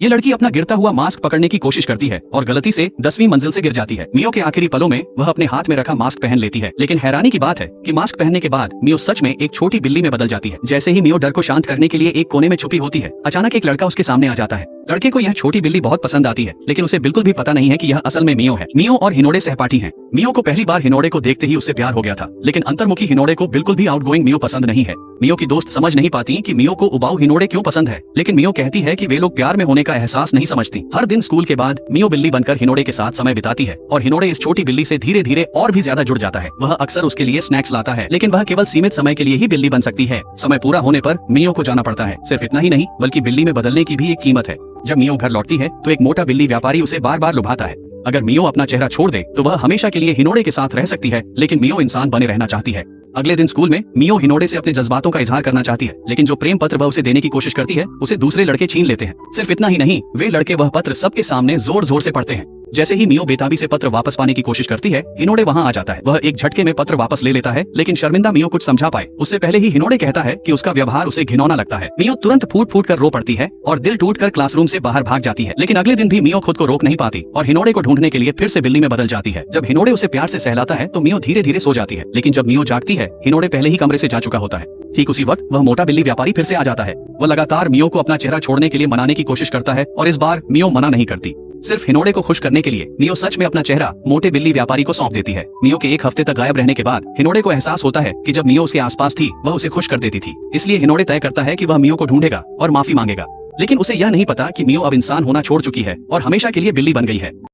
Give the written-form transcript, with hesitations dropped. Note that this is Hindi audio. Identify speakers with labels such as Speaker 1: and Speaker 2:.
Speaker 1: ये लड़की अपना गिरता हुआ मास्क पकड़ने की कोशिश करती है और गलती से 10वीं मंजिल से गिर जाती है। मियो के आखिरी पलों में वह अपने हाथ में रखा मास्क पहन लेती है, लेकिन हैरानी की बात है कि मास्क पहनने के बाद मियो सच में एक छोटी बिल्ली में बदल जाती है। जैसे ही मियो डर को शांत करने के लिए एक कोने में छुपी होती है, अचानक एक लड़का उसके सामने आ जाता है। लड़के को यह छोटी बिल्ली बहुत पसंद आती है, लेकिन उसे बिल्कुल भी पता नहीं है कि यह असल में मियो है। मियो और हिनोडे सहपाठी हैं। मियो को पहली बार हिनोडे को देखते ही उससे प्यार हो गया था, लेकिन अंतर्मुखी हिनोडे को बिल्कुल भी आउटगोइंग मियो पसंद नहीं है। मियो की दोस्त समझ नहीं पाती कि मियो को उबाऊ हिनोडे क्यों पसंद है, लेकिन मियो कहती है कि वे लोग प्यार में होने का एहसास नहीं समझती। हर दिन स्कूल के बाद मियो बिल्ली बनकर हिनोडे के साथ समय बिताती है और हिनोडे इस छोटी बिल्ली से धीरे धीरे और भी ज्यादा जुड़ जाता है। वह अक्सर उसके लिए स्नैक्स लाता है, लेकिन वह केवल सीमित समय के लिए ही बिल्ली बन सकती है। समय पूरा होने पर मियो को जाना पड़ता है। सिर्फ इतना ही नहीं, बल्कि बिल्ली में बदलने की भी एक कीमत है। जब मियो घर लौटती है तो एक मोटा बिल्ली व्यापारी उसे बार बार लुभाता है। अगर मियो अपना चेहरा छोड़ दे तो वह हमेशा के लिए हिनोडे के साथ रह सकती है, लेकिन मियो इंसान बने रहना चाहती है। अगले दिन स्कूल में मियो हिनोडे से अपने जज्बातों का इजहार करना चाहती है, लेकिन जो प्रेम पत्र वह उसे देने की कोशिश करती है उसे दूसरे लड़के छीन लेते हैं। सिर्फ इतना ही नहीं, वे लड़के वह पत्र सबके सामने जोर जोर से पढ़ते हैं। जैसे ही मियो बेताबी से पत्र वापस पाने की कोशिश करती है, हिनोडे वहां आ जाता है। वह एक झटके में पत्र वापस ले लेता है, लेकिन शर्मिंदा मियो कुछ समझा पाए उससे पहले ही हिनोडे कहता है कि उसका व्यवहार उसे घिनौना लगता है। मियो तुरंत फूट फूट कर रो पड़ती है और दिल टूट कर क्लासरूम से बाहर भाग जाती है। लेकिन अगले दिन भी मियो खुद को रोक नहीं पाती और हिनोडे को ढूंढने के लिए फिर से बिल्ली में बदल जाती है। जब हिनोडे उसे प्यार से सहलाता है तो मियो धीरे धीरे सो जाती है, लेकिन जब मियो जागती है, हिनोडे पहले ही कमरे से जा चुका होता है। ठीक उसी वक्त वह मोटा बिल्ली व्यापारी फिर से आ जाता है। वह लगातार मियो को अपना चेहरा छोड़ने के लिए मनाने की कोशिश करता है और इस बार मियो मना नहीं करती। सिर्फ हिनोडे को खुश करने के लिए मियो सच में अपना चेहरा मोटे बिल्ली व्यापारी को सौंप देती है। मियो के एक हफ्ते तक गायब रहने के बाद हिनोडे को एहसास होता है कि जब मियो उसके आसपास थी वह उसे खुश कर देती थी। इसलिए हिनोडे तय करता है कि वह मियो को ढूंढेगा और माफी मांगेगा, लेकिन उसे यह नहीं पता कि मियो अब इंसान होना छोड़ चुकी है और हमेशा के लिए बिल्ली बन गई है।